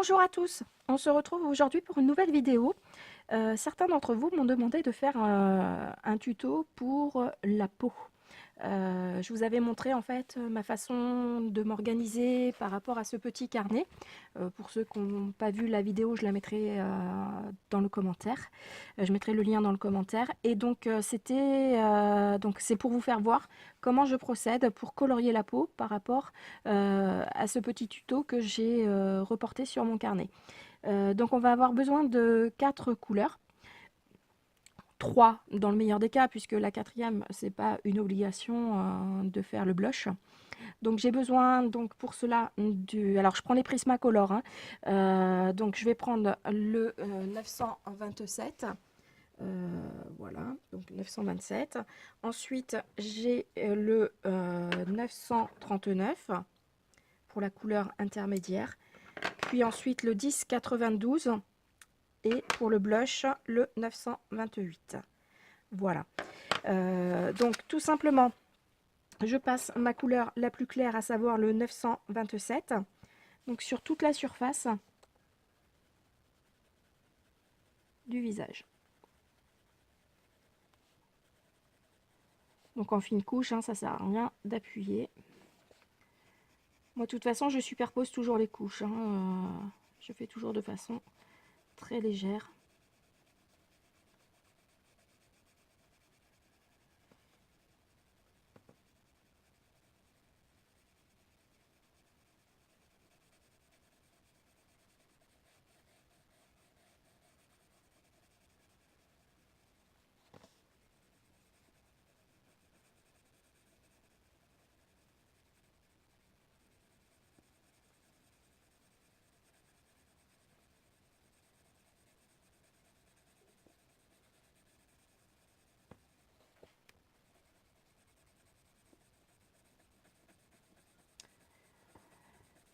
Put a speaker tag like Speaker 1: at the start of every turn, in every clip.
Speaker 1: Bonjour à tous, on se retrouve aujourd'hui pour une nouvelle vidéo. Certains d'entre vous m'ont demandé de faire un tuto pour la peau. Je vous avais montré en fait ma façon de m'organiser par rapport à ce petit carnet. Pour ceux qui n'ont pas vu la vidéo, je la mettrai dans le commentaire. Je mettrai le lien dans le commentaire. Et donc c'est pour vous faire voir comment je procède pour colorier la peau par rapport à ce petit tuto que j'ai reporté sur mon carnet. Donc on va avoir besoin de 4 couleurs. 3 dans le meilleur des cas, puisque la quatrième, c'est pas une obligation de faire le blush. Donc j'ai besoin, donc pour cela, alors je prends les Prismacolor, hein. Donc je vais prendre le 927. Voilà, donc 927. Ensuite, j'ai le 939 pour la couleur intermédiaire. Puis ensuite le 1092. Et pour le blush, le 928. Voilà. Donc tout simplement, je passe ma couleur la plus claire, à savoir le 927. Donc sur toute la surface du visage. Donc en fine couche, hein, ça sert à rien d'appuyer. Moi de toute façon, je superpose toujours les couches. Je fais toujours de façon très légère.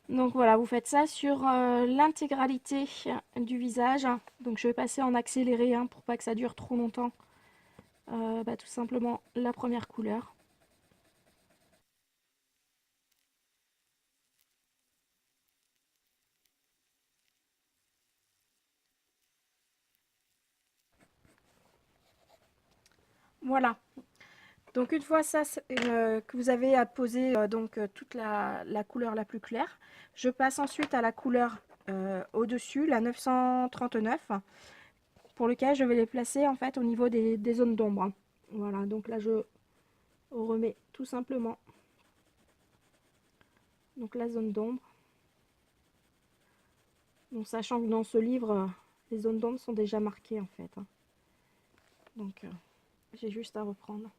Speaker 1: Donc voilà, vous faites ça sur l'intégralité du visage. Donc je vais passer en accéléré, hein, pour pas que ça dure trop longtemps. Tout simplement la première couleur. Voilà. Donc une fois ça que vous avez apposé toute la couleur la plus claire, je passe ensuite à la couleur au-dessus, la 939, pour lequel je vais les placer en fait au niveau des zones d'ombre. Voilà, donc là je remets tout simplement donc la zone d'ombre. Bon, sachant que dans ce livre, les zones d'ombre sont déjà marquées en fait, hein. Donc j'ai juste à reprendre.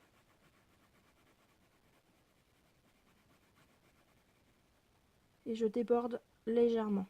Speaker 1: Et je déborde légèrement.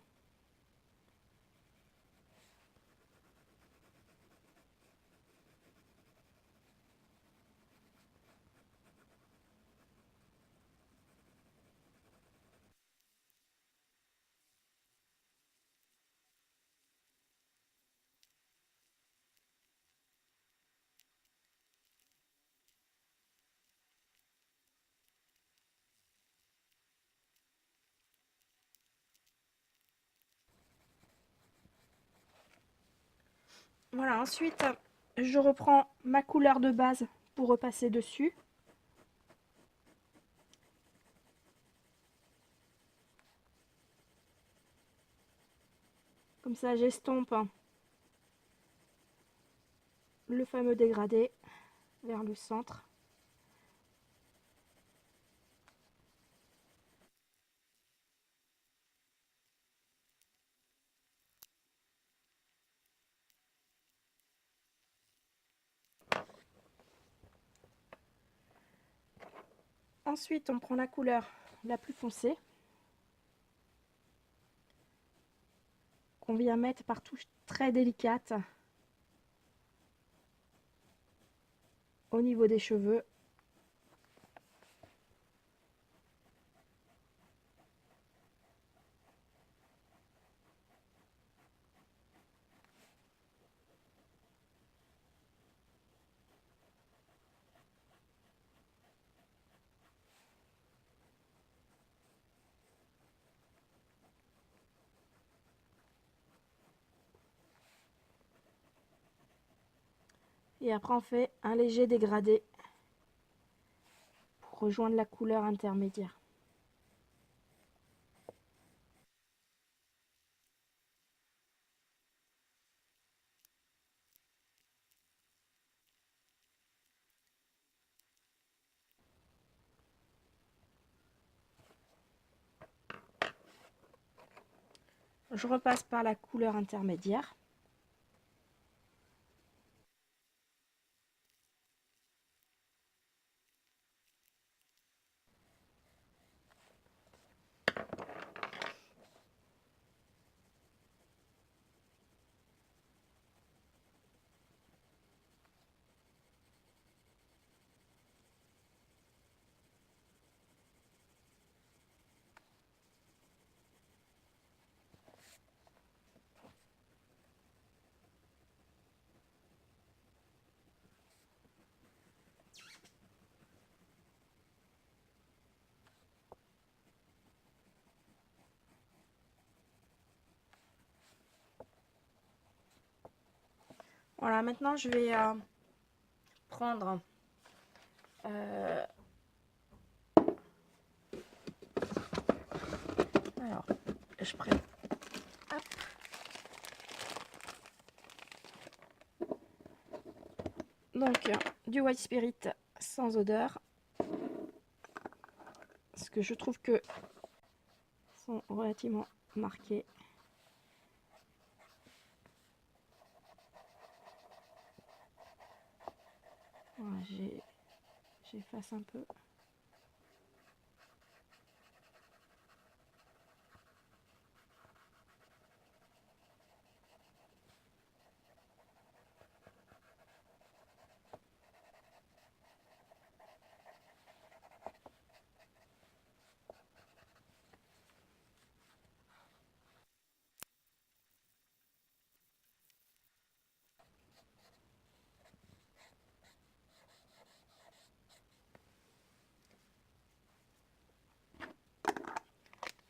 Speaker 1: Voilà, ensuite je reprends ma couleur de base pour repasser dessus. Comme ça j'estompe le fameux dégradé vers le centre. Ensuite on prend la couleur la plus foncée qu'on vient mettre par touches très délicates au niveau des cheveux. Et après on fait un léger dégradé pour rejoindre la couleur intermédiaire. Je repasse par la couleur intermédiaire. Voilà, maintenant je vais prendre alors je prends hop, donc du white spirit sans odeur, parce que je trouve que sont relativement marqués. Voilà, j'efface un peu.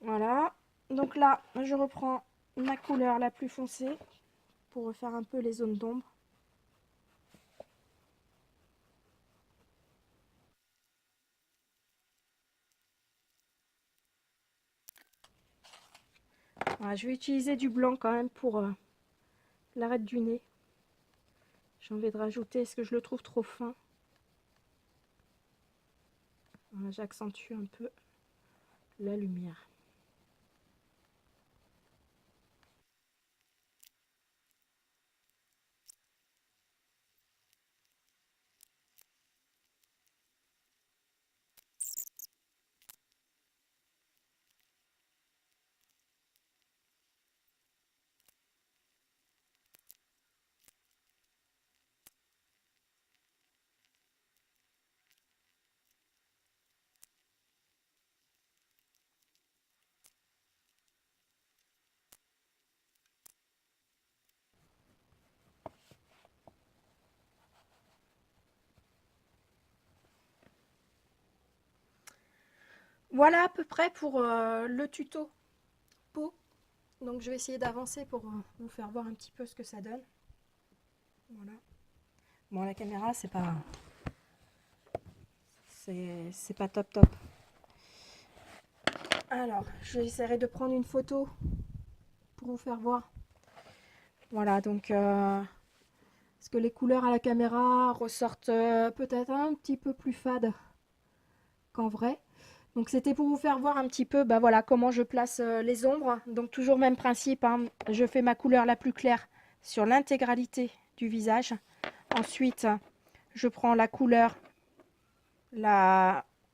Speaker 1: Voilà, donc là je reprends ma couleur la plus foncée pour refaire un peu les zones d'ombre. Voilà, je vais utiliser du blanc quand même pour l'arête du nez. J'ai envie de rajouter, est-ce que je le trouve trop fin? Voilà, j'accentue un peu la lumière. Voilà à peu près pour le tuto peau. Donc je vais essayer d'avancer pour vous faire voir un petit peu ce que ça donne. Voilà. Bon, la caméra, c'est pas top top. Alors, j'essaierai de prendre une photo pour vous faire voir. Voilà, donc parce que les couleurs à la caméra ressortent peut-être un petit peu plus fades qu'en vrai. Donc c'était pour vous faire voir un petit peu voilà, comment je place les ombres. Donc toujours même principe, hein, je fais ma couleur la plus claire sur l'intégralité du visage. Ensuite, je prends la couleur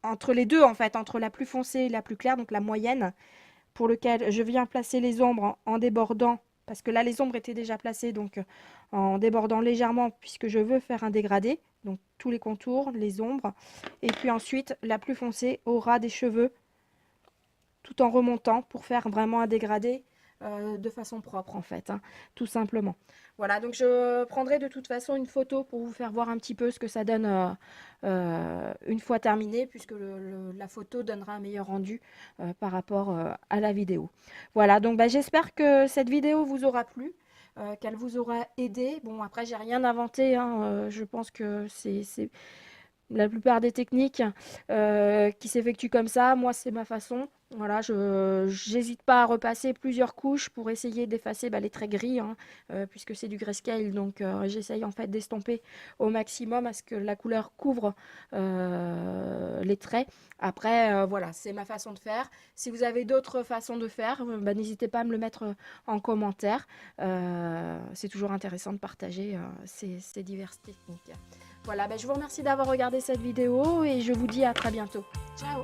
Speaker 1: entre les deux en fait, entre la plus foncée et la plus claire, donc la moyenne, pour lequel je viens placer les ombres en débordant, parce que là les ombres étaient déjà placées, donc en débordant légèrement puisque je veux faire un dégradé, donc tous les contours, les ombres, et puis ensuite la plus foncée au ras des cheveux, tout en remontant pour faire vraiment un dégradé de façon propre en fait, hein, tout simplement. Voilà, donc je prendrai de toute façon une photo pour vous faire voir un petit peu ce que ça donne une fois terminé, puisque la photo donnera un meilleur rendu par rapport à la vidéo. Voilà, donc j'espère que cette vidéo vous aura plu. qu'elle vous aura aidé. Bon, après, j'ai rien inventé, hein, je pense que c'est la plupart des techniques qui s'effectuent comme ça. Moi, c'est ma façon. Voilà, je j'hésite pas à repasser plusieurs couches pour essayer d'effacer les traits gris, hein, puisque c'est du grayscale. Donc, j'essaye en fait d'estomper au maximum à ce que la couleur couvre les traits. Après, voilà, c'est ma façon de faire. Si vous avez d'autres façons de faire, n'hésitez pas à me le mettre en commentaire. C'est toujours intéressant de partager ces diverses techniques. Voilà, je vous remercie d'avoir regardé cette vidéo et je vous dis à très bientôt. Ciao!